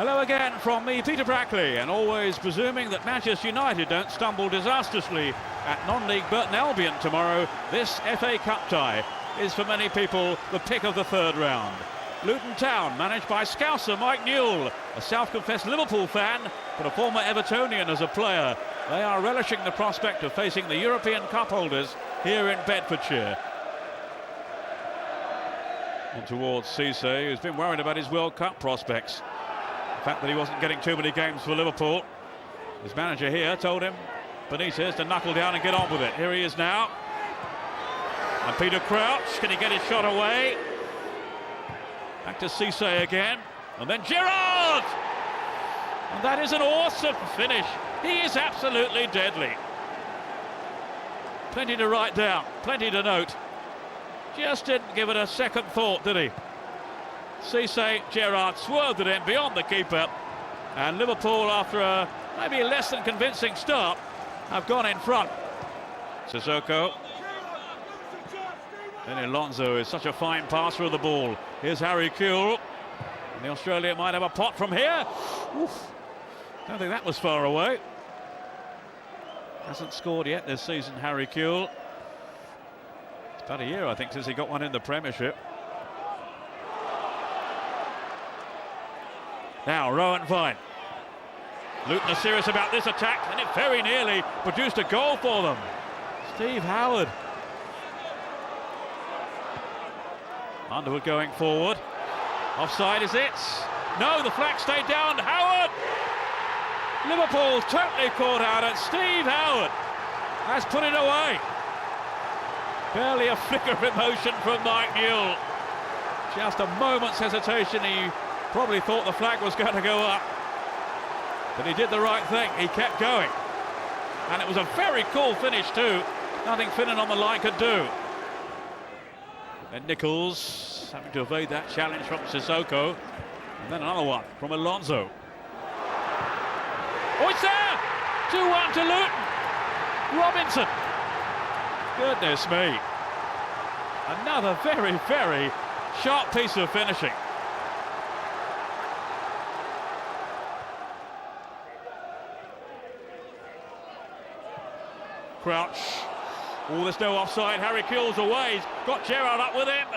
Hello again from me, Peter Brackley, and always presuming that Manchester United don't stumble disastrously at non-league Burton Albion tomorrow, this FA Cup tie is for many people the pick of the third round. Luton Town, managed by Scouser Mike Newell, a self-confessed Liverpool fan, but a former Evertonian as a player. They are relishing the prospect of facing the European Cup holders here in Bedfordshire. And towards Cisse, who's been worried about his World Cup prospects. The fact that he wasn't getting too many games for Liverpool. His manager here told him, Benitez, to knuckle down and get on with it. Here he is now. And Peter Crouch, can he get his shot away? Back to Cisse again. And then Gerrard! And that is an awesome finish. He is absolutely deadly. Plenty to write down, plenty to note. Just didn't give it a second thought, did he? Cisse, Gerrard swerved it in beyond the keeper, and Liverpool, after a maybe less than convincing start, have gone in front. Sissoko. And Alonso is such a fine passer of the ball. Here's Harry Kewell. And the Australian might have a pot from here. Oof. Don't think that was far away. Hasn't scored yet this season, Harry Kewell. It's about a year, I think, since he got one in the Premiership. Now, Rowan Vine. Luton are serious about this attack, and it very nearly produced a goal for them. Steve Howard. Underwood going forward. Offside, is it? No, the flag stayed down. Howard! Liverpool totally caught out, and Steve Howard has put it away. Barely a flicker of emotion from Mike Newell. Just a moment's hesitation. He probably thought the flag was going to go up, but he did the right thing. He kept going, and it was a very cool finish too. Nothing Finnan on the line could do. And Nichols having to evade that challenge from Sissoko, and then another one from Alonso. Oh, it's there! 2-1 to Luton. Robinson. Goodness me. Another very, very sharp piece of finishing. Crouch. Oh, there's no offside. Harry Kewell's away. He's got Gerrard up with him.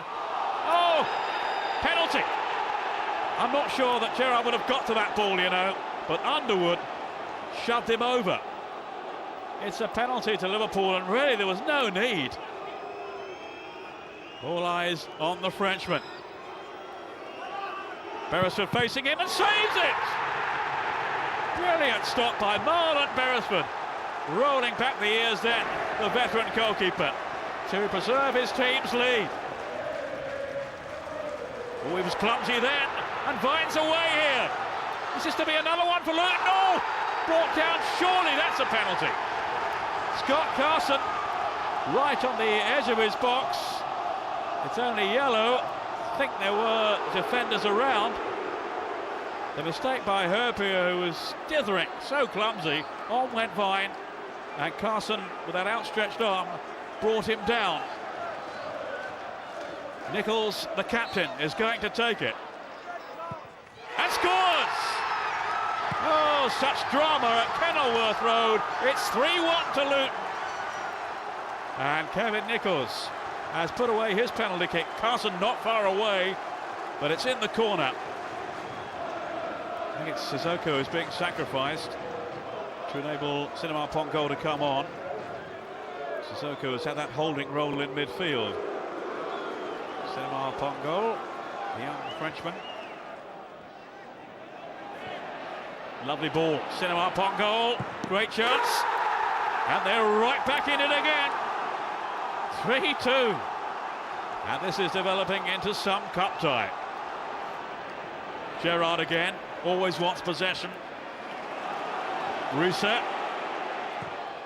Oh, penalty. I'm not sure that Gerrard would have got to that ball, you know, but Underwood shoved him over. It's a penalty to Liverpool, and really there was no need. All eyes on the Frenchman. Beresford facing him and saves it! Brilliant stop by Marlon Beresford. Rolling back the ears then, the veteran goalkeeper, to preserve his team's lead. Oh, he was clumsy then, and Vine's away here. Is this to be another one for Luton? No! Brought down, surely that's a penalty. Scott Carson, right on the edge of his box. It's only yellow. I think there were defenders around. The mistake by Herpier, who was dithering, so clumsy. On went Vine, and Carson, with that outstretched arm, brought him down. Nichols, the captain, is going to take it. And scores! Oh, such drama at Kenilworth Road. It's 3-1 to Luton. And Kevin Nichols has put away his penalty kick. Carson not far away, but it's in the corner. I think it's Sissoko who's being sacrificed to enable Cinema Pongo to come on. Sissoko has had that holding role in midfield. Cinema Pongo, the young Frenchman. Lovely ball, Cinema Pongo, great chance. And they're right back in it again. 3-2. And this is developing into some cup tie. Gerrard again, always wants possession. Reset.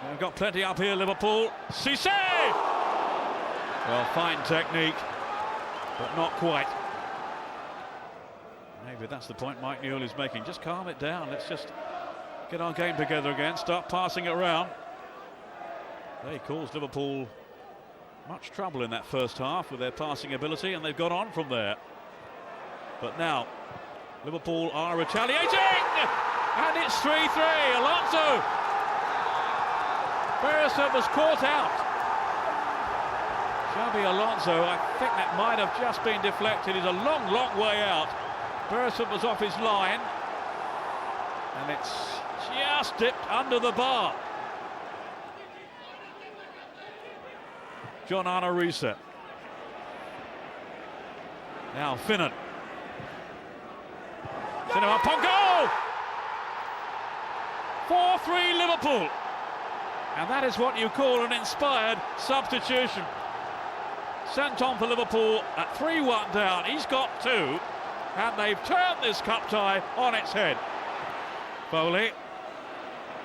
They've got plenty up here, Liverpool. Cisse! Well, fine technique, but not quite. Maybe that's the point Mike Newell is making. Just calm it down. Let's just get our game together again. Start passing it around. They caused Liverpool much trouble in that first half with their passing ability, and they've got on from there. But now, Liverpool are retaliating, and it's 3-3. Alonso. Beresford was caught out. Xabi Alonso, I think that might have just been deflected. He's a long, long way out. Beresford was off his line, and it's just dipped under the bar. John Arne Riise. Now Finnan. Cinema Pongo! 4-3 Liverpool. And that is what you call an inspired substitution. Sent on for Liverpool at 3-1 down. He's got 2, and they've turned this cup tie on its head. Foley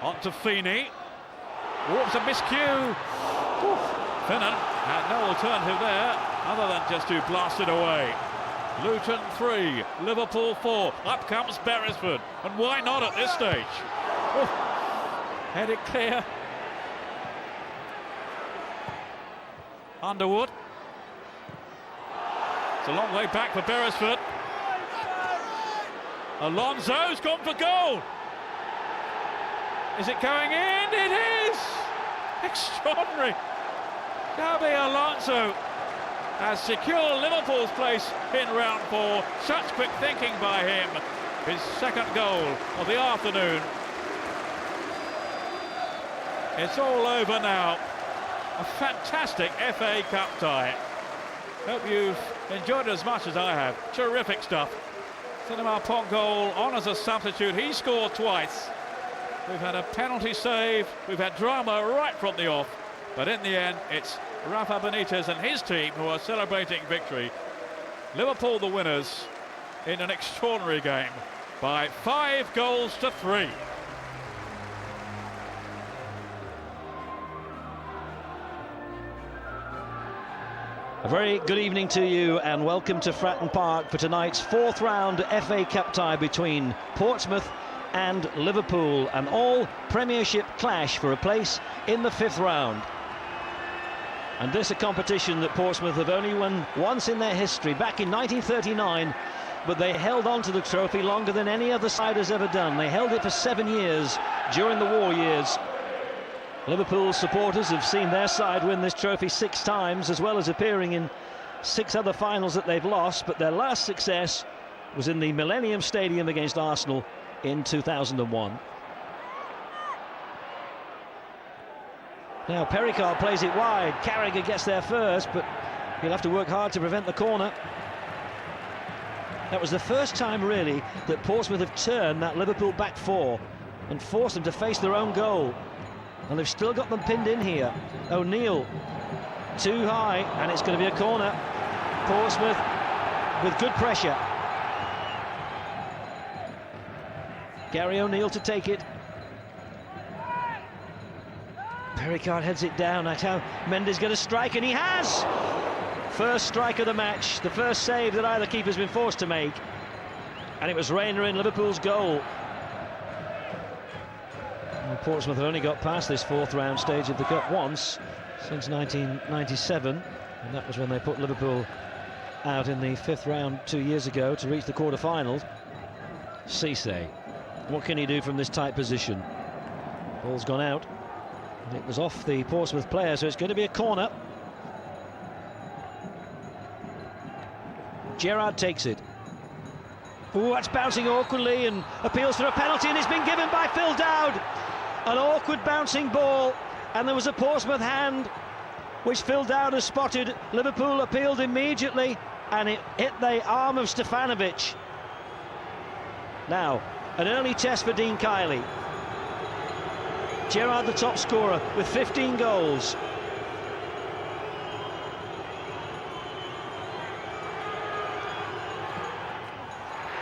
on to Feeney. It's a miscue. Finnan had no alternative there other than just to blast it away. Luton 3, Liverpool 4. Up comes Beresford, and why not at this stage? Head it clear. Underwood. It's a long way back for Beresford. Alonso's gone for goal. Is it going in? It is! Extraordinary. Xabi Alonso has secured Liverpool's place in round 4. Such quick thinking by him. His second goal of the afternoon. It's all over now. A fantastic FA Cup tie. Hope you've enjoyed it as much as I have. Terrific stuff. Cinema Pongo on as a substitute. He scored twice. We've had a penalty save. We've had drama right from the off. But in the end, it's Rafa Benitez and his team who are celebrating victory. Liverpool the winners in an extraordinary game by 5-3. A very good evening to you and welcome to Fratton Park for tonight's 4th round FA Cup tie between Portsmouth and Liverpool, an all-Premiership clash for a place in the 5th round. And this a competition that Portsmouth have only won once in their history, back in 1939, but they held on to the trophy longer than any other side has ever done. They held it for 7 years during the war years. Liverpool supporters have seen their side win this trophy 6 times, as well as appearing in 6 other finals that they've lost, but their last success was in the Millennium Stadium against Arsenal in 2001. Now Pericard plays it wide. Carragher gets there first, but he'll have to work hard to prevent the corner. That was the first time really that Portsmouth have turned that Liverpool back 4 and forced them to face their own goal. And they've still got them pinned in here. O'Neill too high, and it's going to be a corner. Portsmouth with good pressure. Gary O'Neill to take it. Pericard heads it down. That's how Mendes going to strike, and he has! First strike of the match, the first save that either keeper's been forced to make. And it was Reina in Liverpool's goal. And Portsmouth have only got past this 4th round stage of the Cup once since 1997, and that was when they put Liverpool out in the 5th round 2 years ago to reach the quarter-finals. Cisse, what can he do from this tight position? Ball's gone out. It was off the Portsmouth player, so it's going to be a corner. Gerrard takes it. Oh, that's bouncing awkwardly and appeals for a penalty, and it's been given by Phil Dowd. An awkward bouncing ball, and there was a Portsmouth hand which Phil Dowd has spotted. Liverpool appealed immediately, and it hit the arm of Stefanovic. Now, an early test for Dean Kiely. Gerrard the top scorer with 15 goals.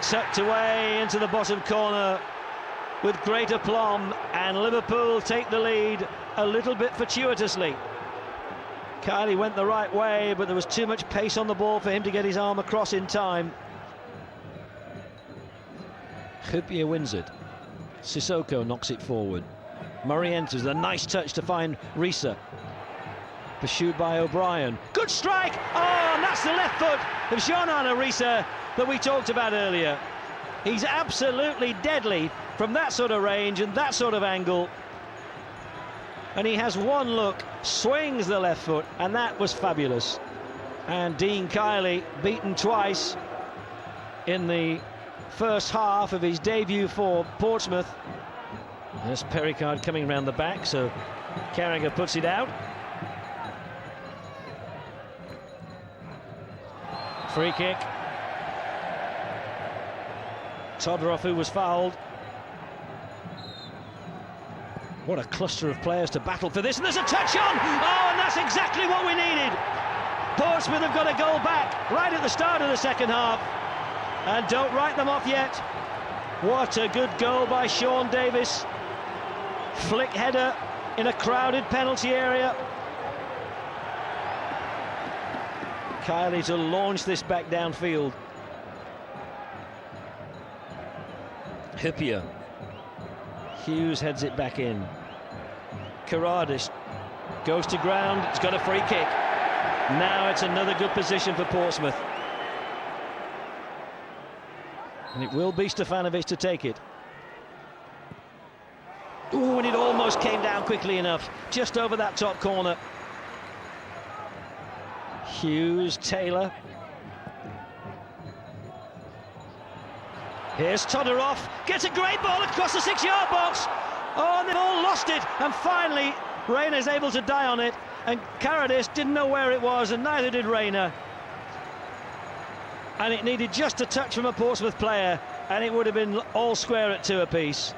Tucked away into the bottom corner with great aplomb, and Liverpool take the lead a little bit fortuitously. Kiely went the right way, but there was too much pace on the ball for him to get his arm across in time. Hyypiä wins it. Sissoko knocks it forward. Murray enters, a nice touch to find Riise. Pursued by O'Brien. Good strike! Oh, and that's the left foot of John Arne Riise that we talked about earlier. He's absolutely deadly from that sort of range and that sort of angle. And he has one look, swings the left foot, and that was fabulous. And Dean Kiley, beaten twice in the first half of his debut for Portsmouth. There's Pericard coming round the back, so Carragher puts it out. Free kick. Todorov, who was fouled. What a cluster of players to battle for this, and there's a touch on! Oh, and that's exactly what we needed! Portsmouth have got a goal back right at the start of the second half, and don't write them off yet. What a good goal by Sean Davis. Flick header in a crowded penalty area. Kiley to launch this back downfield. Hippier. Hughes heads it back in. Karadis goes to ground. It's got a free kick. Now it's another good position for Portsmouth. And it will be Stefanovic to take it. Ooh, and it almost came down quickly enough, just over that top corner. Hughes, Taylor. Here's Todorov, gets a great ball across the 6-yard box. Oh, and they've all lost it, and finally Rayner's able to die on it, and Karadis didn't know where it was, and neither did Rayner. And it needed just a touch from a Portsmouth player, and it would have been all square at 2 apiece.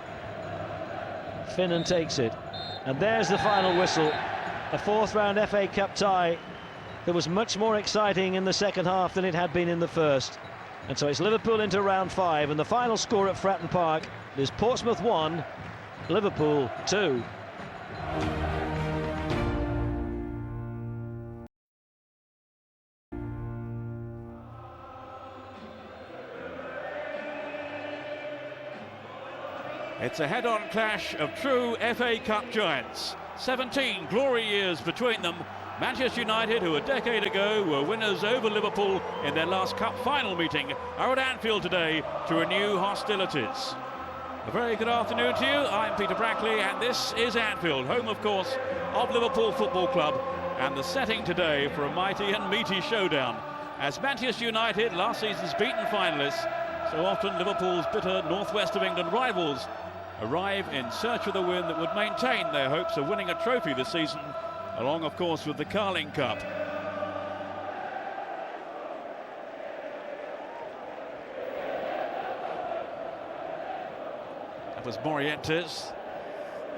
Finnan takes it, and there's the final whistle. A 4th round FA Cup tie that was much more exciting in the second half than it had been in the first. And so it's Liverpool into round 5, and the final score at Fratton Park is Portsmouth 1, Liverpool 2. It's a head-on clash of true FA Cup giants. 17 glory years between them. Manchester United, who a decade ago were winners over Liverpool in their last cup final meeting, are at Anfield today to renew hostilities. A very good afternoon to you. I'm Peter Brackley, and this is Anfield, home, of course, of Liverpool Football Club, and the setting today for a mighty and meaty showdown. As Manchester United, last season's beaten finalists, so often Liverpool's bitter northwest of England rivals, arrive in search of the win that would maintain their hopes of winning a trophy this season, along, of course, with the Carling Cup. That was Morientes.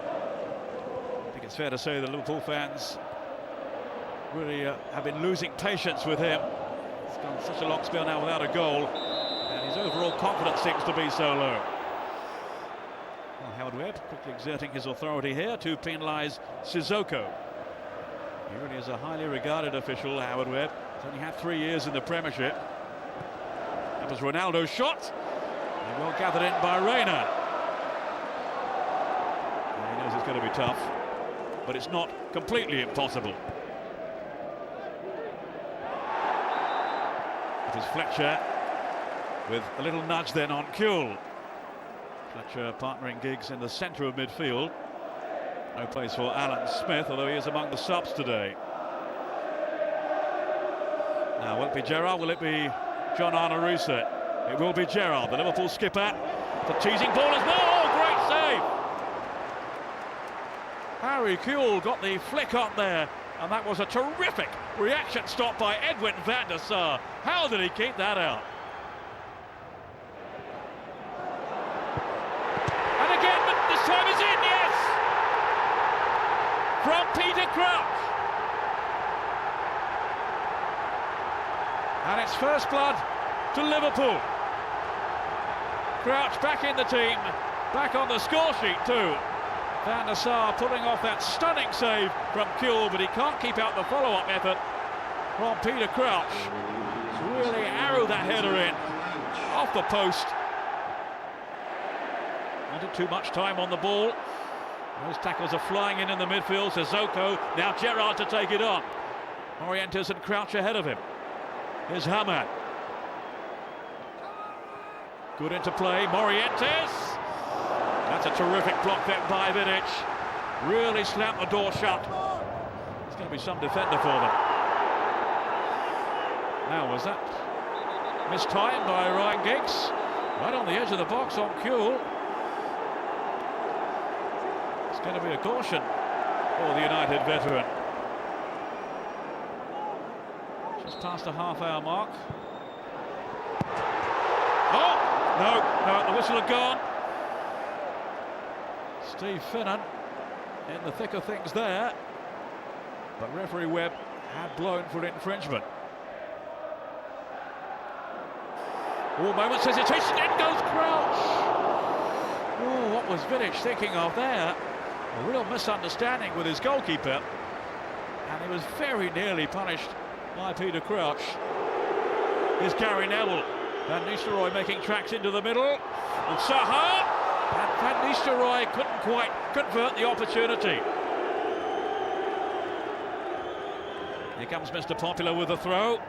I think it's fair to say the Liverpool fans really have been losing patience with him. He's gone such a long spell now without a goal, and his overall confidence seems to be so low. Well, Howard Webb quickly exerting his authority here to penalise Sissoko. He really is a highly regarded official, Howard Webb. He's only had 3 years in the Premiership. That was Ronaldo's shot, and well gathered in by Rayner. He knows it's going to be tough, but it's not completely impossible. It is Fletcher with a little nudge then on Kuehl. Fletcher partnering Giggs in the centre of midfield. No place for Alan Smith, although he is among the subs today. Now, will it be Gerrard? Will it be John Arne Riise? It will be Gerrard, the Liverpool skipper. The teasing ball as well. Oh, great save! Harry Kuehl got the flick up there, and that was a terrific reaction stop by Edwin van der Sar. How did he keep that out? And again, but this time is in, yes! From Peter Crouch. And it's first blood to Liverpool. Crouch back in the team, back on the score sheet too. Van der Sar pulling off that stunning save from Kuehl, but he can't keep out the follow-up effort from Peter Crouch. He's really arrowed that header in, off the post. Wanted too much time on the ball. Those tackles are flying in the midfield. Sissoko, now Gerrard to take it on. Morientes and Crouch ahead of him. Here's Hamad. Good into play, Morientes. That's a terrific block then by Vidic. Really slammed the door shut. It's going to be some defender for them. Now, was that mistimed by Ryan Giggs? Right on the edge of the box on Kuhl. It's going to be a caution for the United veteran. Just past the half-hour mark. Oh! No, the whistle had gone. Steve Finnan in the thick of things there. But referee Webb had blown for infringement. Oh, moment's hesitation, in goes Crouch. Oh, what was Vidic thinking of there? A real misunderstanding with his goalkeeper. And he was very nearly punished by Peter Crouch. Here's Gary Neville. Van Nistelrooy making tracks into the middle. And Saha. And Van Nistelrooy couldn't quite convert the opportunity. Here comes Mr. Popular with the throw.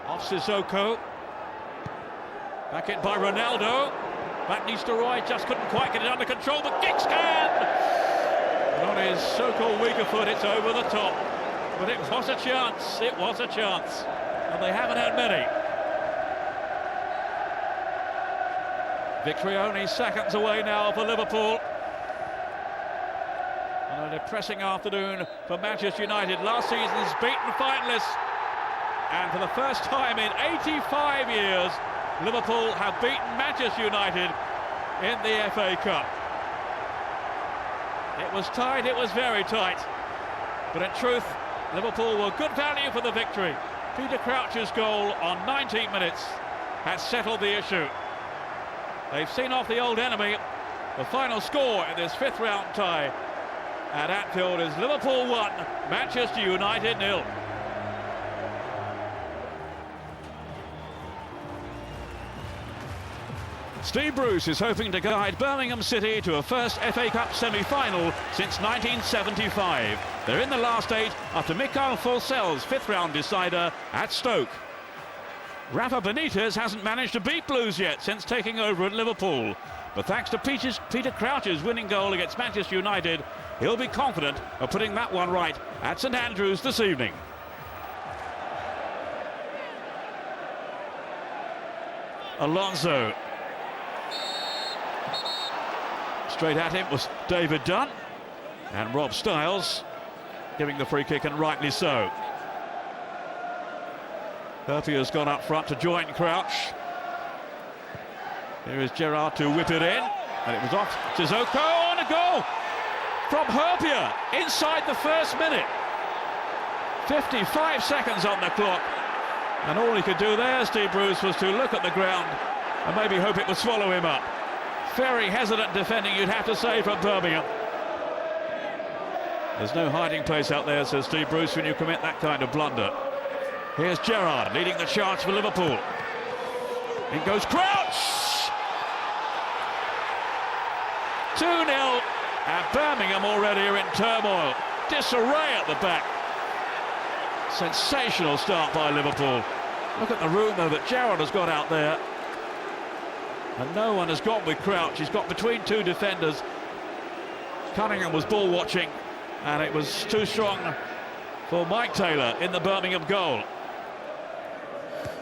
Off Sissoko. Back in by Ronaldo. Van Nistelrooy just couldn't quite get it under control, but Giggs can! And on his so-called weaker foot, it's over the top. But it was a chance, it was a chance. And they haven't had many. Victory only seconds away now for Liverpool. And a depressing afternoon for Manchester United. Last season's beaten finalists. And for the first time in 85 years, Liverpool have beaten Manchester United in the FA Cup. It was tight, it was very tight. But in truth, Liverpool were good value for the victory. Peter Crouch's goal on 19 minutes has settled the issue. They've seen off the old enemy. The final score in this fifth round tie at Anfield is Liverpool 1, Manchester United 0. Steve Bruce is hoping to guide Birmingham City to a first FA Cup semi-final since 1975. They're in the last 8 after Mikhail Forsell's fifth-round decider at Stoke. Rafa Benitez hasn't managed to beat Blues yet since taking over at Liverpool. But thanks to Peter Crouch's winning goal against Manchester United, he'll be confident of putting that one right at St Andrews this evening. Alonso. Straight at him was David Dunn, and Rob Styles giving the free kick, and rightly so. Herpier's gone up front to join Crouch. Here is Gerrard to whip it in, and it was off Sissoko, and a goal from Herpier inside the first minute. 55 seconds on the clock, and all he could do there, Steve Bruce, was to look at the ground and maybe hope it would swallow him up. Very hesitant defending, you'd have to say, from Birmingham. There's no hiding place out there, says Steve Bruce, when you commit that kind of blunder. Here's Gerrard leading the charge for Liverpool. In goes Crouch! 2-0, and Birmingham already are in turmoil. Disarray at the back. Sensational start by Liverpool. Look at the room, though, that Gerrard has got out there. And no one has got with Crouch. He's got between two defenders. Cunningham was ball watching, and it was too strong for Mike Taylor in the Birmingham goal.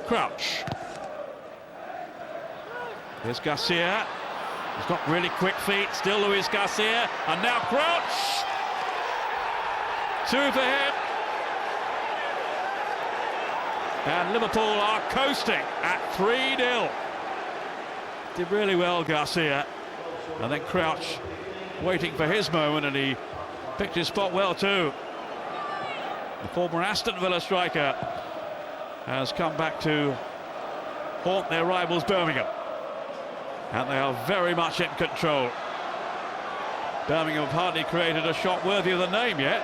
Crouch. Here's Garcia. He's got really quick feet. Still Luis Garcia. And now Crouch. 2 for him. And Liverpool are coasting at 3-0. Did really well, Garcia. And then Crouch waiting for his moment, and he picked his spot well too. The former Aston Villa striker has come back to haunt their rivals Birmingham, and they are very much in control. Birmingham have hardly created a shot worthy of the name yet.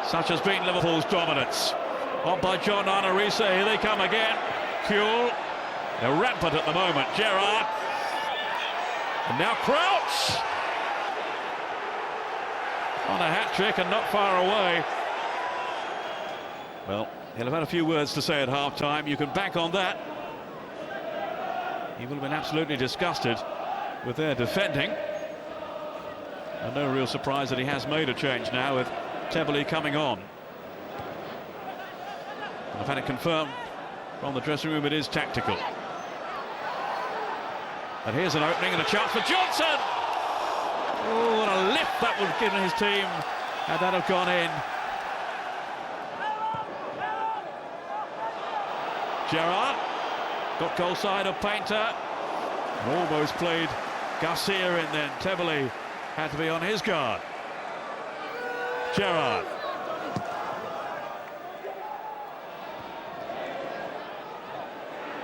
Such has been Liverpool's dominance. On by John Arnorisa, here they come again. Kuhl. They're rampant at the moment. Gerrard. And now Crouch. On a hat-trick and not far away. Well, he'll have had a few words to say at half-time. You can bank on that. He will have been absolutely disgusted with their defending. And no real surprise that he has made a change now with Tebele coming on. And I've had it confirmed from the dressing room it is tactical. And here's an opening and a chance for Johnson! Oh, what a lift that would have given his team had that have gone in. Gerrard got goal side of Painter and almost played Garcia in then. Tebele had to be on his guard. Gerrard.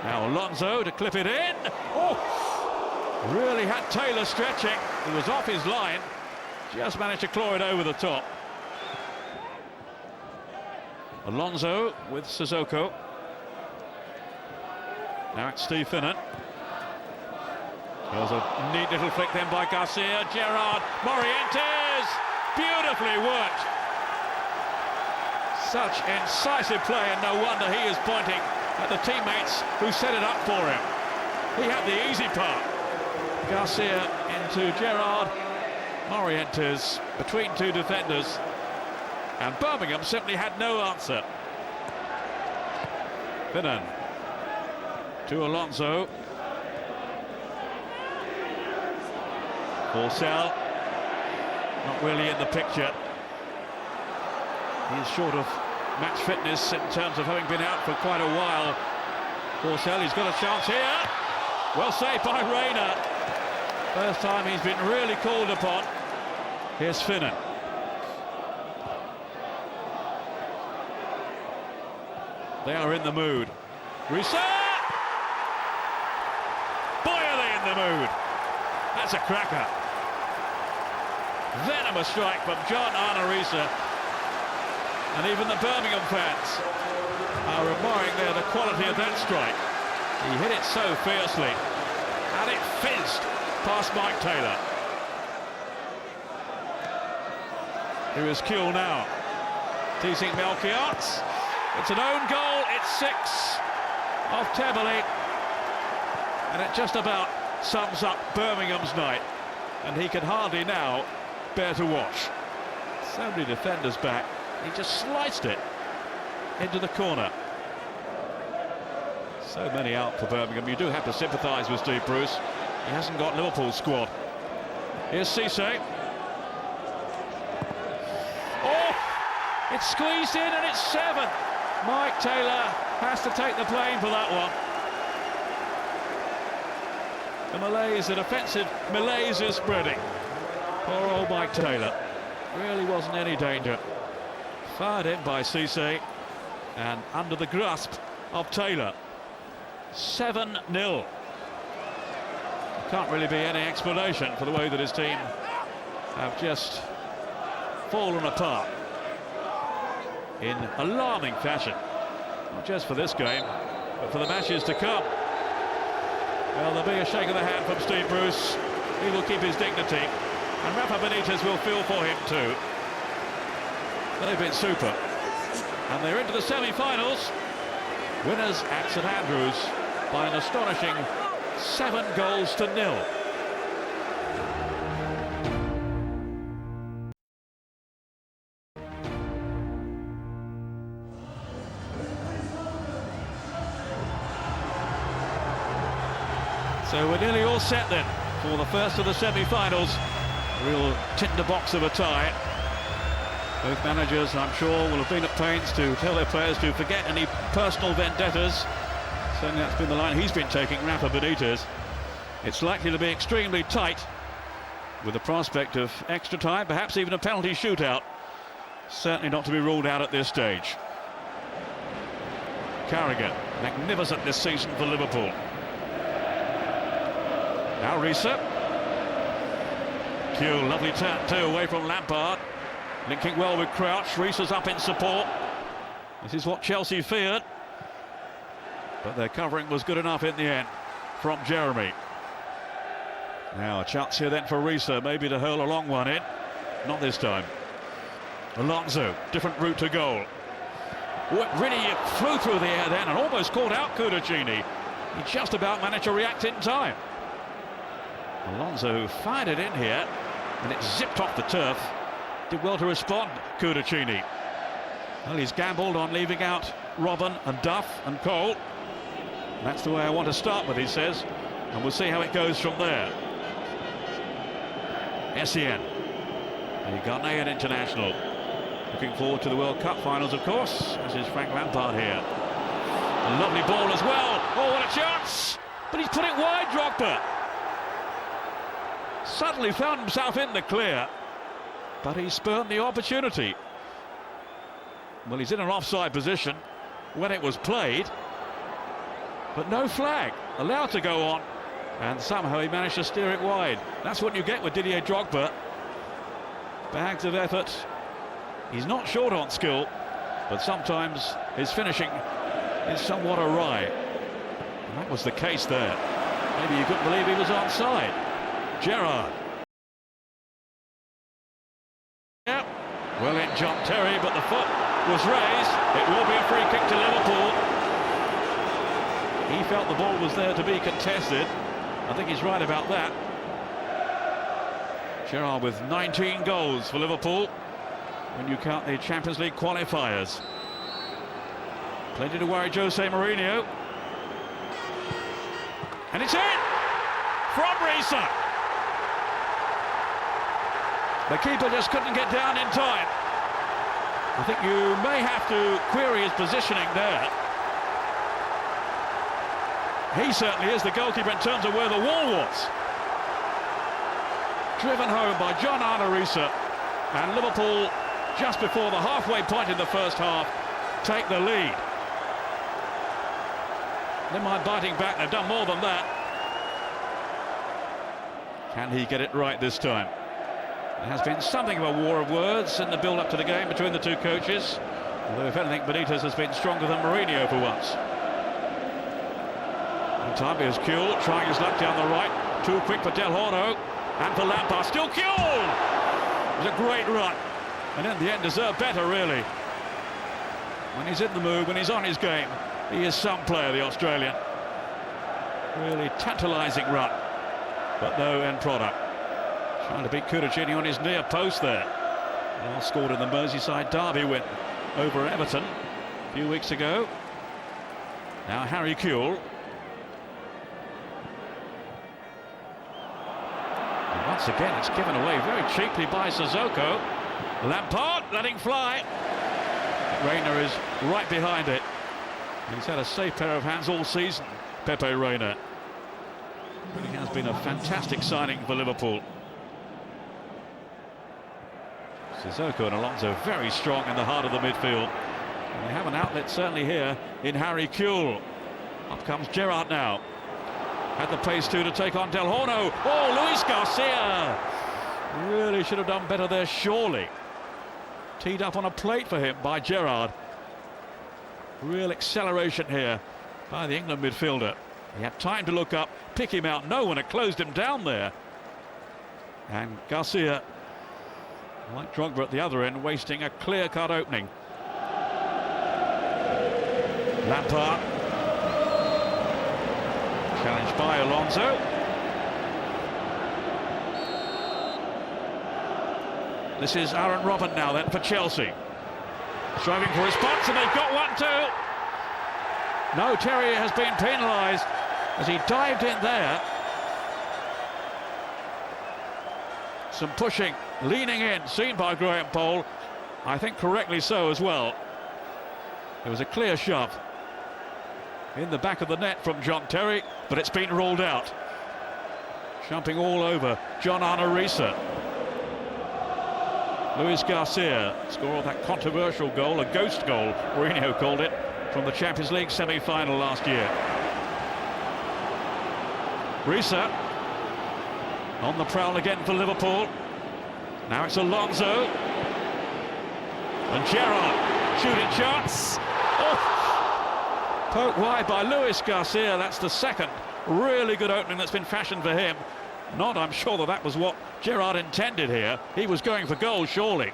Now Alonso to clip it in. Oh, really had Taylor stretching. He was off his line. Just managed to claw it over the top. Alonso with Sissoko. Now it's Steve Finnan. There's a neat little flick then by Garcia. Gerrard, Morientes, beautifully worked. Such incisive play, and no wonder he is pointing at the teammates who set it up for him. He had the easy part. Garcia into Gerrard, Morientes between two defenders, and Birmingham simply had no answer. Finnan to Alonso. Forsell not really in the picture. He's short of match fitness in terms of having been out for quite a while. Forsell, he's got a chance here. Well saved by Rayner. First time he's been really called upon. Here's Finnan. They are in the mood. Reset! Boy, are they in the mood. That's a cracker. Venomous strike from John Arnorisa. And even the Birmingham fans are admiring there the quality of that strike. He hit it so fiercely, and it fizzed past Mike Taylor. Here is Kuhl now, teasing Melchiot. It's an own goal, it's 6 of Tebele, and it just about sums up Birmingham's night, and he can hardly now bear to watch. So many defenders back. He just sliced it into the corner. So many out for Birmingham. You do have to sympathise with Steve Bruce. He hasn't got Liverpool's squad. Here's Cisse. Oh! It's squeezed in and it's 7. Mike Taylor has to take the blame for that one. The malaise, the defensive malaise is spreading. Poor old Mike Taylor. Really wasn't any danger. Fired in by Cisse and under the grasp of Taylor. 7-0. Can't really be any explanation for the way that his team have just fallen apart in alarming fashion. Not just for this game, but for the matches to come. Well, there'll be a shake of the hand from Steve Bruce. He will keep his dignity, and Rafa Benitez will feel for him too. They've been super, and they're into the semi-finals. Winners at St Andrews by an astonishing 7-0. So we're nearly all set then for the first of the semi-finals. A real tinderbox of a tie. Both managers, I'm sure, will have been at pains to tell their players to forget any personal vendettas. Certainly that's been the line he's been taking, Rafa Benitez. It's likely to be extremely tight, with the prospect of extra time, perhaps even a penalty shootout. Certainly not to be ruled out at this stage. Carragher, magnificent this season for Liverpool. Now Risa. Kuhl, lovely turn too, away from Lampard. Linking well with Crouch. Risa's up in support. This is what Chelsea feared. But their covering was good enough in the end from Jeremy. Now a chance here then for Risa, maybe to hurl a long one in. Not this time. Alonso, different route to goal. Really flew through the air then and almost caught out Cudicini. He just about managed to react in time. Alonso fired it in here, and it zipped off the turf. Did well to respond, Cudicini. Well, he's gambled on leaving out Robben and Duff and Cole. That's the way I want to start with, he says, and we'll see how it goes from there. Essien, the Ghanaian international, looking forward to the World Cup finals, of course, as is Frank Lampard here. A lovely ball as well. Oh, what a chance! But he's put it wide, Drogba. Suddenly found himself in the clear, but he spurned the opportunity. Well, he's in an offside position when it was played, but no flag, allowed to go on, and somehow he managed to steer it wide. That's what you get with Didier Drogba. Bags of effort. He's not short on skill, but sometimes his finishing is somewhat awry. And that was the case there. Maybe you couldn't believe he was onside. Gerrard. Yeah, well in John Terry, but the foot was raised. It will be a free kick to Liverpool. He felt the ball was there to be contested. I think he's right about that. Gerrard with 19 goals for Liverpool when you count the Champions League qualifiers. Plenty to worry Jose Mourinho. And it's in from Risa. The keeper just couldn't get down in time. I think you may have to query his positioning there. He certainly is the goalkeeper in terms of where the wall was. Driven home by John Risa, and Liverpool, just before the halfway point in the first half, take the lead. Never mind biting back, they've done more than that. Can he get it right this time? There has been something of a war of words in the build-up to the game between the two coaches, although if anything Benitez has been stronger than Mourinho for once. In time is Kuhl trying his luck down the right, too quick for Del Horno, and for Lampard, still Kuhl! It was a great run, and in the end deserved better really. When he's in the mood, when he's on his game, he is some player, the Australian. Really tantalising run, but no end product. Trying to beat Cudicini on his near post there. Well scored in the Merseyside derby win over Everton a few weeks ago. Now Harry Kuhl. And once again it's given away very cheaply by Sissoko. Lampard letting fly. Reina is right behind it. He's had a safe pair of hands all season, Pepe Reina. Really has been a fantastic signing for Liverpool. Sissoko and Alonso very strong in the heart of the midfield. And they have an outlet certainly here in Harry Kuhl. Up comes Gerrard now. Had the pace too to take on Del Horno. Oh, Luis Garcia! Really should have done better there, surely. Teed up on a plate for him by Gerrard. Real acceleration here by the England midfielder. He had time to look up, pick him out. No one had closed him down there. And Garcia, like Drogba at the other end, wasting a clear-cut opening. Lampard. Challenged by Alonso. This is Aaron Robben now then for Chelsea. Striving for response, and they've got one too. No, Terry has been penalised as he dived in there. Some pushing, leaning in, seen by Graham Poll. I think correctly so as well. There was a clear shove in the back of the net from John Terry, but it's been ruled out. Jumping all over John Risa. Luis Garcia scored that controversial goal, a ghost goal, Mourinho called it, from the Champions League semi-final last year. Risa on the prowl again for Liverpool. Now it's Alonso. And Gerrard, shooting chance. Oh! Poked wide by Luis Garcia. That's the second really good opening that's been fashioned for him. Not, I'm sure that was what Gerrard intended here. He was going for goal, surely.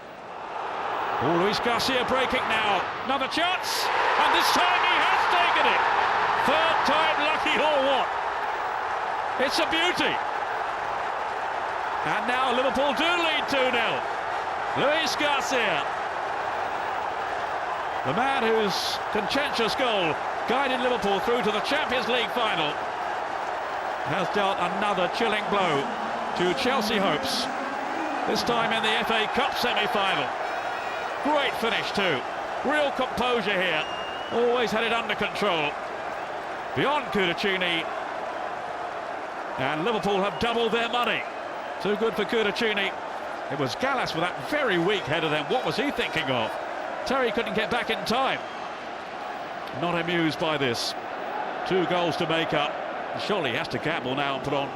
Oh, Luis Garcia breaking now. Another chance, and this time he has taken it. Third time lucky or what? It's a beauty. And now Liverpool do lead 2-0. Luis Garcia, the man whose contentious goal guided Liverpool through to the Champions League final, has dealt another chilling blow to Chelsea hopes, this time in the FA Cup semi-final. Great finish too, real composure here, always had it under control. Beyond Cudicini, and Liverpool have doubled their money. Too good for Cudicini. It was Gallas with that very weak header then. What was he thinking of? Terry couldn't get back in time. Not amused by this. 2 goals to make up. Surely he has to gamble now and put on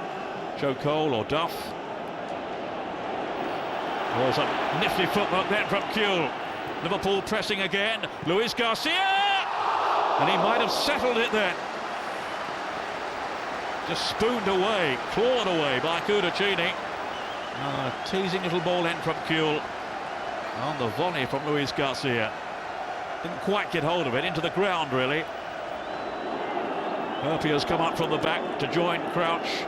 Joe Cole or Duff. There's a nifty footwork then from Kuhl. Liverpool pressing again. Luis Garcia! And he might have settled it then. Just spooned away, clawed away by Cudicini. Teasing little ball in from Kuhl. On the volley from Luis Garcia. Didn't quite get hold of it, into the ground really. Herpia's come up from the back to join Crouch.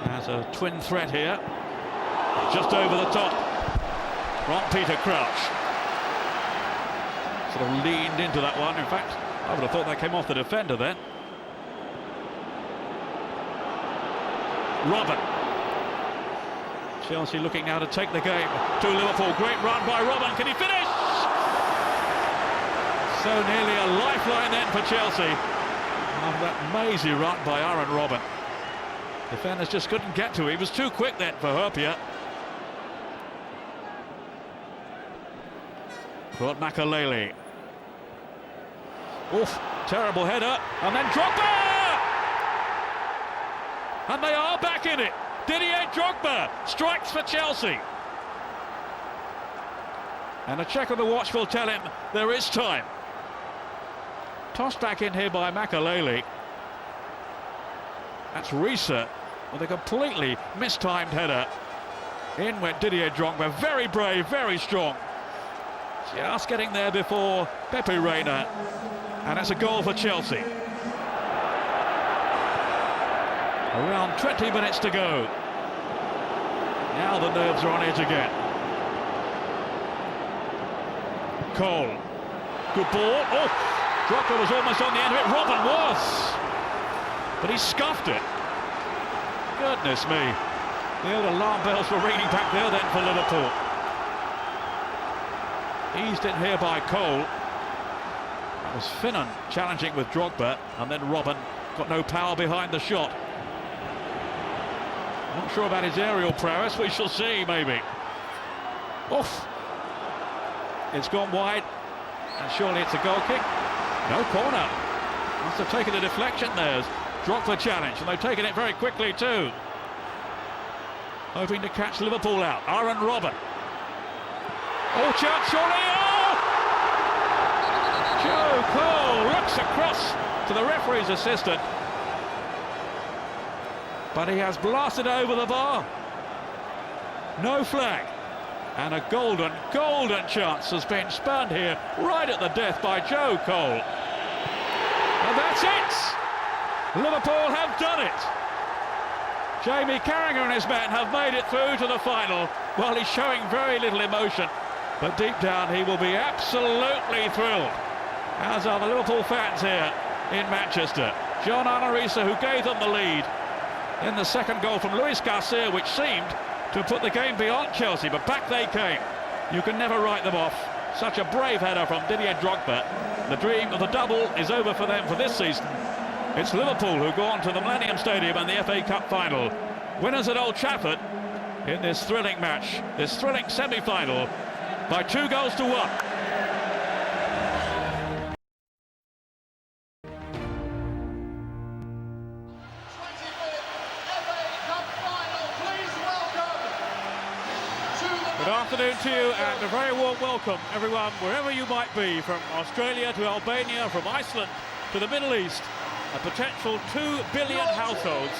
There's a twin threat here. Just over the top from Peter Crouch. Sort of leaned into that one. In fact, I would have thought that came off the defender then. Robin. Chelsea looking now to take the game to Liverpool. Great run by Robin. Can he finish? So nearly a lifeline then for Chelsea. After that mazy run by Aaron Robin. Defenders just couldn't get to him. He was too quick then for Herpia. Brought Makalele. Oof, terrible header. And then Drogba! And they are back in it. Didier Drogba strikes for Chelsea. And a check on the watch will tell him there is time. Tossed back in here by Makalele. That's Risa with a completely mistimed header. In went Didier Drogba, very brave, very strong. Just getting there before Pepe Reina. And it's a goal for Chelsea. Around 20 minutes to go. Now the nerves are on edge again. Cole. Good ball. Oh, Drogba was almost on the end of it. Robin was. But he scuffed it. Goodness me. The old alarm bells were ringing back there then for Liverpool. Eased in here by Cole. That was Finnan challenging with Drogba, and then Robin got no power behind the shot. Not sure about his aerial prowess, we shall see maybe. Oof. It's gone wide, and surely it's a goal kick. No corner. Must have taken a deflection there. Drogba challenge, and they've taken it very quickly too. Hoping to catch Liverpool out. Aaron Robin. Oh, chance surely. Oh! Joe Cole looks across to the referee's assistant. But he has blasted over the bar. No flag. And a golden chance has been spurned here right at the death by Joe Cole. And that's it! Liverpool have done it. Jamie Carragher and his men have made it through to the final. Well, he's showing very little emotion, but deep down he will be absolutely thrilled, as are the Liverpool fans here in Manchester. John Arnorisa, who gave them the lead in the second goal from Luis Garcia, which seemed to put the game beyond Chelsea, but back they came. You can never write them off. Such a brave header from Didier Drogba. The dream of the double is over for them for this season. It's Liverpool who go on to the Millennium Stadium and the FA Cup final. Winners at Old Trafford in this thrilling match, this thrilling semi-final, by 2 goals to 1. Good afternoon to you, and a very warm welcome, everyone, wherever you might be, from Australia to Albania, from Iceland to the Middle East. A potential 2 billion households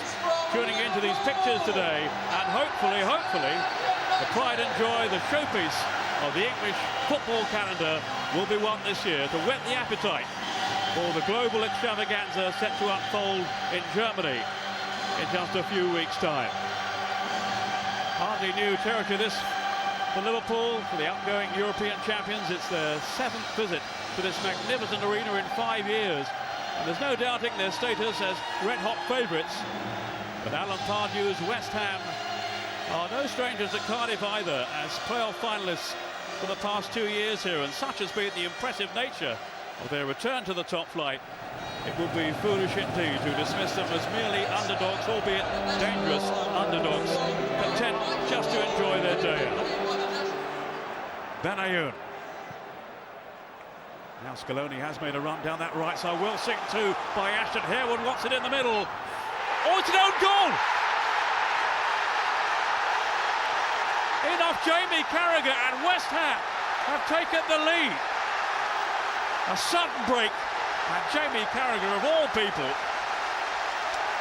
tuning into these pictures today, and hopefully, the pride and joy, the showpiece of the English football calendar will be one this year to whet the appetite for the global extravaganza set to unfold in Germany in just a few weeks' time. Hardly new territory this for Liverpool, for the outgoing European champions. It's their 7th visit to this magnificent arena in 5 years, and there's no doubting their status as red-hot favourites. But Alan Pardew's West Ham are no strangers at Cardiff either, as playoff finalists for the past 2 years here, and such has been the impressive nature of their return to the top flight. It would be foolish indeed to dismiss them as merely underdogs, albeit dangerous underdogs, content just to enjoy their day out. Benayoun. Now Scaloni has made a run down that right side. Well seen to by Ashton. Harewood wants it in the middle. Oh, it's an own goal! Enough Jamie Carragher, and West Ham have taken the lead. A sudden break, and Jamie Carragher, of all people,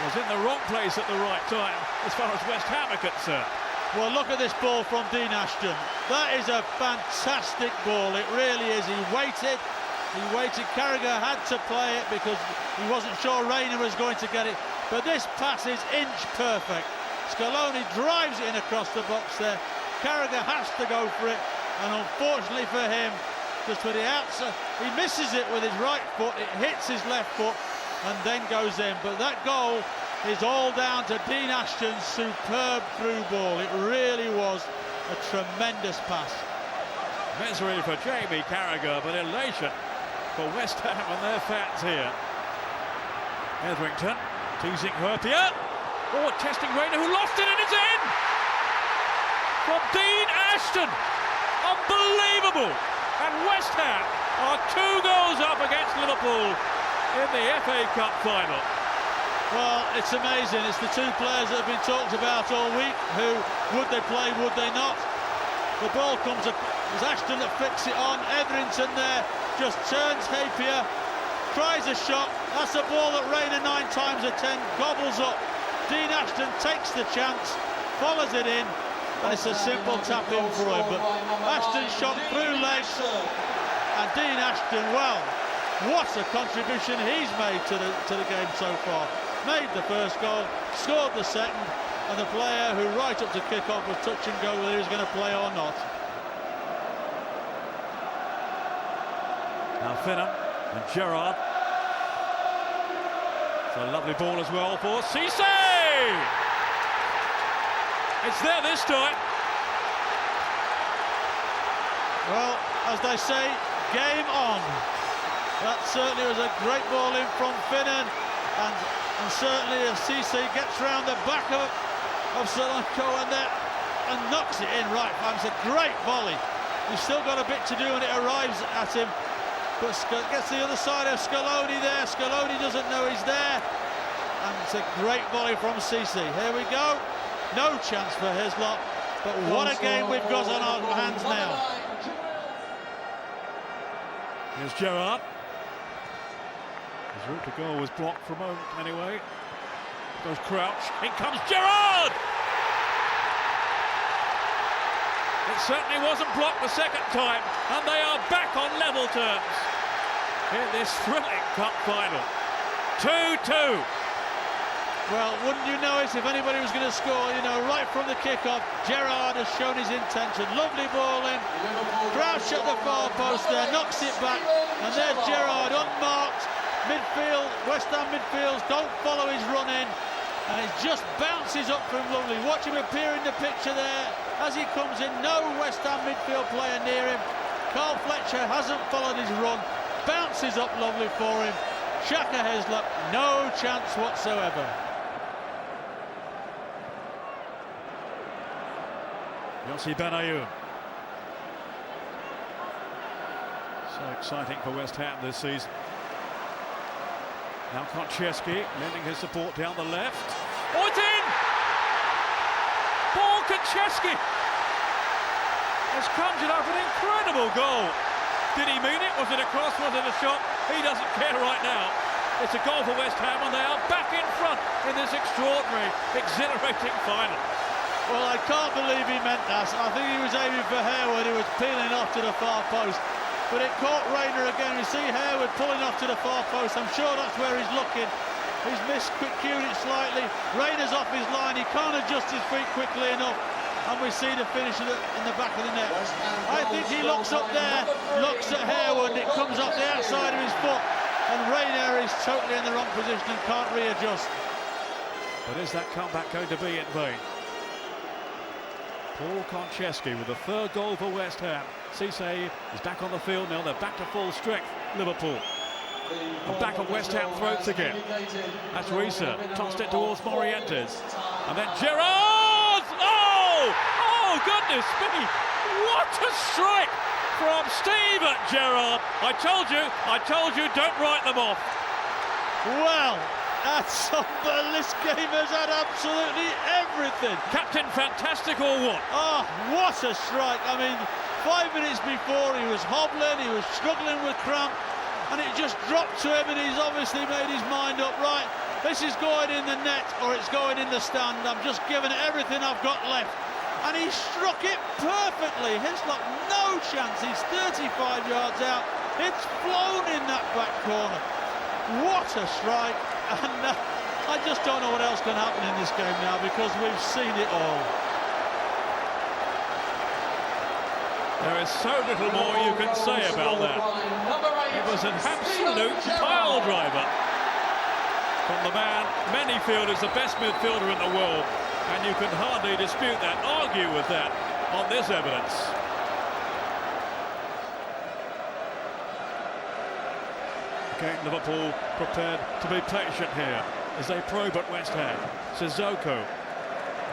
was in the wrong place at the right time as far as West Ham are concerned. Well, look at this ball from Dean Ashton. That is a fantastic ball, it really is. He waited, Carragher had to play it because he wasn't sure Reina was going to get it, but this pass is inch perfect. Scaloni drives it in across the box there. Carragher has to go for it, and unfortunately for him, just with the outside, he misses it with his right foot, it hits his left foot and then goes in. But that goal is all down to Dean Ashton's superb through ball. It really was a tremendous pass. Misery for Jamie Carragher, but elation for West Ham and their fans here. Etherington teasing Herpia. Oh, testing Reina, who lost it, and it's in! From Dean Ashton. Unbelievable! And West Ham are 2 goals up against Liverpool in the FA Cup final. Well, it's amazing. It's the 2 players that have been talked about all week. Who would they play, would they not? The ball comes up. It's Ashton that flicks it on. Etherington there just turns Herpia, tries a shot. That's a ball that Reina 9 times out of 10 gobbles up. Dean Ashton takes the chance, follows it in, and it's a simple tap in for him. But Ashton shot through legs, and Dean Ashton, well, what a contribution he's made to the game so far. Made the first goal, scored the second, and the player who right up to kick off was touch and go whether he was going to play or not. Now Finnan and Gerrard. It's a lovely ball as well for Cisse! It's there this time. Well, as they say, game on. That certainly was a great ball in from Finnan, and certainly as Cisse gets round the back of Solanko and knocks it in right. It's a great volley. He's still got a bit to do when it arrives at him, but gets the other side of Scaloni there. Scaloni doesn't know he's there, and it's a great volley from Cisse. Here we go. No chance for Hislop, but what a game we've got on our hands now. Here's Gerrard. His route to goal was blocked for a moment anyway. Goes Crouch. In comes Gerrard! It certainly wasn't blocked the second time, and they are back on level terms in this thrilling cup final. 2-2. Well, wouldn't you know it if anybody was going to score? You know, right from the kick-off, Gerrard has shown his intention. Lovely ball in. Crouch at the far post there, knocks it back, and there's Gerrard unmarked. Midfield, West Ham midfields don't follow his run in, and it just bounces up from lovely. Watch him appear in the picture there as he comes in. No West Ham midfield player near him. Carl Fletcher hasn't followed his run. Bounces up lovely for him. Shaka Hislop, no chance whatsoever. Yossi Benayoun. So exciting for West Ham this season. Now Konchesky lending his support down the left. Oh, it's in! Paul Konchesky has conjured up an incredible goal. Did he mean it? Was it a cross? Was it a shot? He doesn't care right now. It's a goal for West Ham, and they are back in front in this extraordinary, exhilarating final. Well, I can't believe he meant that. I think he was aiming for Harewood, who was peeling off to the far post. but it caught Rayner again. You see Harewood pulling off to the far post. I'm sure that's where he's looking. He's miscued it slightly. Rayner's off his line. He can't adjust his feet quickly enough. And we see the finish in the back of the net. I think he looks up there, looks at Harewood, it comes off the outside of his foot, and Rayner is totally in the wrong position and can't readjust. But is that comeback going to be in vain? Paul Konchesky with the third goal for West Ham. Cisse is back on the field now. They're back to full strength, Liverpool. And back on West Ham throats again. That's Risa, tossed it towards Morientes. And then Gerrard! Oh, goodness me! What a strike from Steven Gerrard. I told you, don't write them off. Well, that's this game has had absolutely everything. Captain Fantastic or what? Oh, what a strike. I mean, 5 minutes before he was hobbling, he was struggling with cramp, and it just dropped to him, and he's obviously made his mind up. Right, this is going in the net or it's going in the stand. I'm just giving it everything I've got left. And he struck it perfectly. Hislop, no chance. He's 35 yards out. It's flown in that back corner. What a strike. And I just don't know what else can happen in this game now, because we've seen it all. There is so little more you can say about that. It was an absolute pile driver from the man many feel is the best midfielder in the world, and you can hardly dispute that, argue with that on this evidence. Again, Liverpool prepared to be patient here as they probe at West Ham. Sissoko,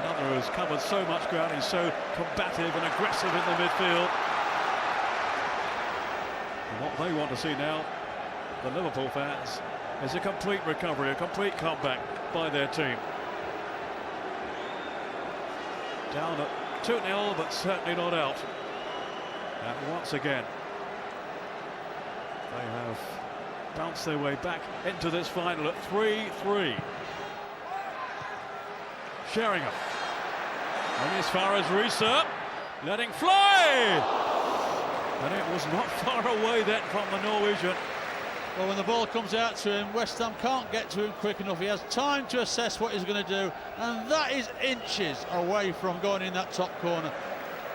another who's covered so much ground, he's so combative and aggressive in the midfield. And what they want to see now, the Liverpool fans, is a complete recovery, a complete comeback by their team. Down at 2-0, but certainly not out. And once again, they have bounced their way back into this final at 3-3. Sheringham. Going as far as Risa, letting fly! And it was not far away then from the Norwegian. Well, when the ball comes out to him, West Ham can't get to him quick enough. He has time to assess what he's going to do, and that is inches away from going in that top corner.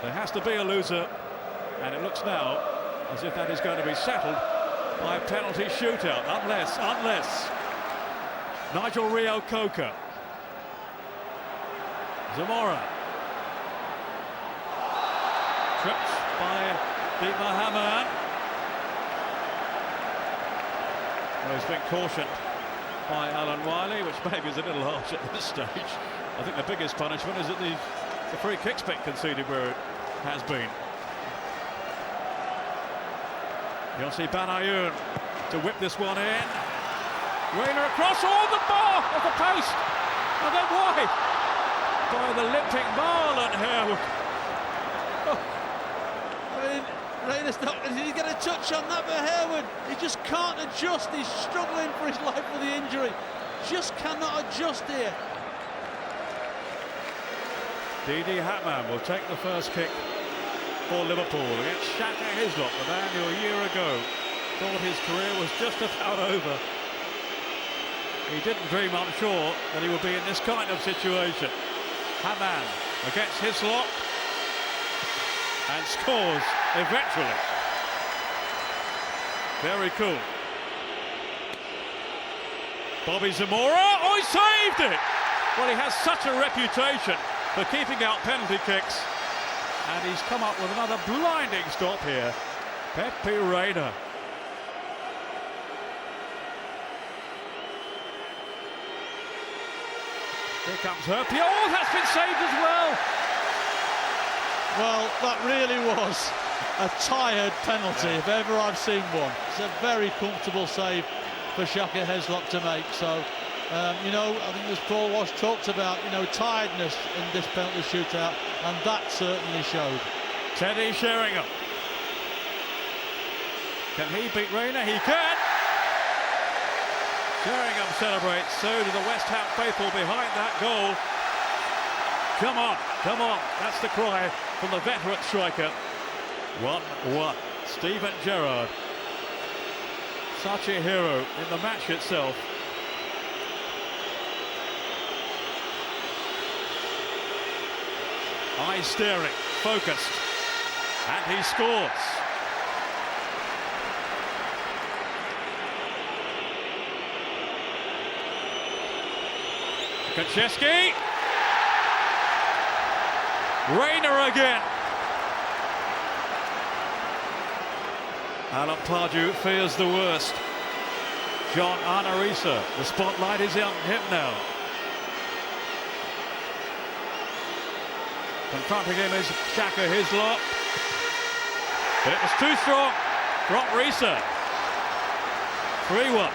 There has to be a loser, and it looks now as if that is going to be settled by a penalty shootout, unless Nigel Rio-Coker. Zamora. Tripped by Di Mahaman. Well, he's been cautioned by Alan Wiley, which maybe is a little harsh at this stage. I think the biggest punishment is that the free kick's been conceded where it has been. Yossi Benayoun to whip this one in. Rayner across, the bar off the post, and then wide by the limping Marlon Harewood. Rayner's not. Did he get a touch on that for Harewood? He just can't adjust. He's struggling for his life with the injury. Just cannot adjust here. Didi Hamann will take the first kick for Liverpool against Shaka Hislop, the man who a year ago thought his career was just about over. He didn't dream, I'm sure, that he would be in this kind of situation. Hamann against Hislop and scores eventually. Very cool. Bobby Zamora, he saved it! Well, he has such a reputation for keeping out penalty kicks, and he's come up with another blinding stop here. Pepe Reina. Here comes Herpio. Oh, that's been saved as well. Well, that really was a tired penalty, if ever I've seen one. It's a very comfortable save for Shaka Hislop to make. So, you know, I think as Paul Walsh talked about, you know, tiredness in this penalty shootout, and that certainly showed. Teddy Sheringham. Can he beat Rayner? He can. Sheringham celebrates, so do the West Ham faithful behind that goal. Come on, come on. That's the cry from the veteran striker. 1-1. Steven Gerrard, such a hero in the match itself. Eyes staring, focused, and he scores. Kaczewski. Reina again. Alan Pardew fears the worst. John Arnorisa, the spotlight is on him now. Confronting him is Shaka Hislop. But it was too strong for Arnorisa. 3-1.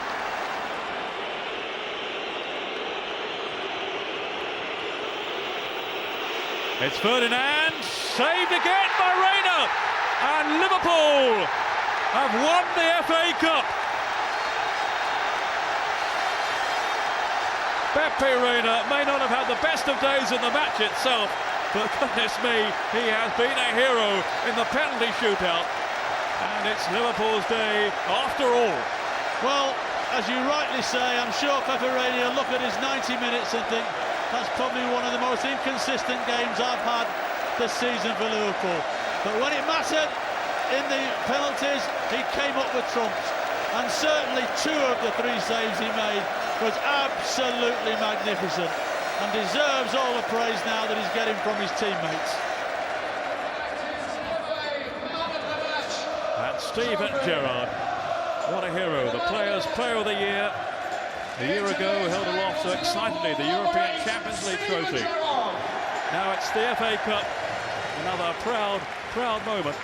It's Ferdinand, saved again by Reina, and Liverpool have won the FA Cup. Pepe Reina may not have had the best of days in the match itself, but goodness me, he has been a hero in the penalty shootout, and it's Liverpool's day after all. Well, as you rightly say, I'm sure Pepe Reina will look at his 90 minutes and think, that's probably one of the most inconsistent games I've had this season for Liverpool. But when it mattered in the penalties, he came up with trumps. And certainly 2 of the 3 saves he made was absolutely magnificent and deserves all the praise now that he's getting from his teammates. And Steven Gerrard, what a hero, the Players' Player of the Year. A year ago held aloft so excitedly the European Champions League trophy. Now it's the FA Cup, another proud moment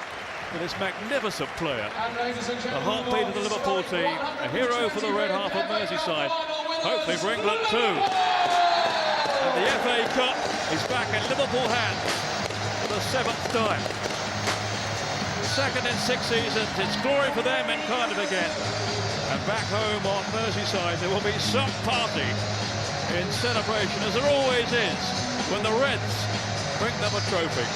for this magnificent player. The heartbeat of the Liverpool team, a hero for the red half of Merseyside, hopefully for England too. And the FA Cup is back in Liverpool hands for the 7th time. Second in 6 seasons, it's glory for them in Cardiff again. And back home on Merseyside, there will be some party in celebration, as there always is, when the Reds bring them a trophy.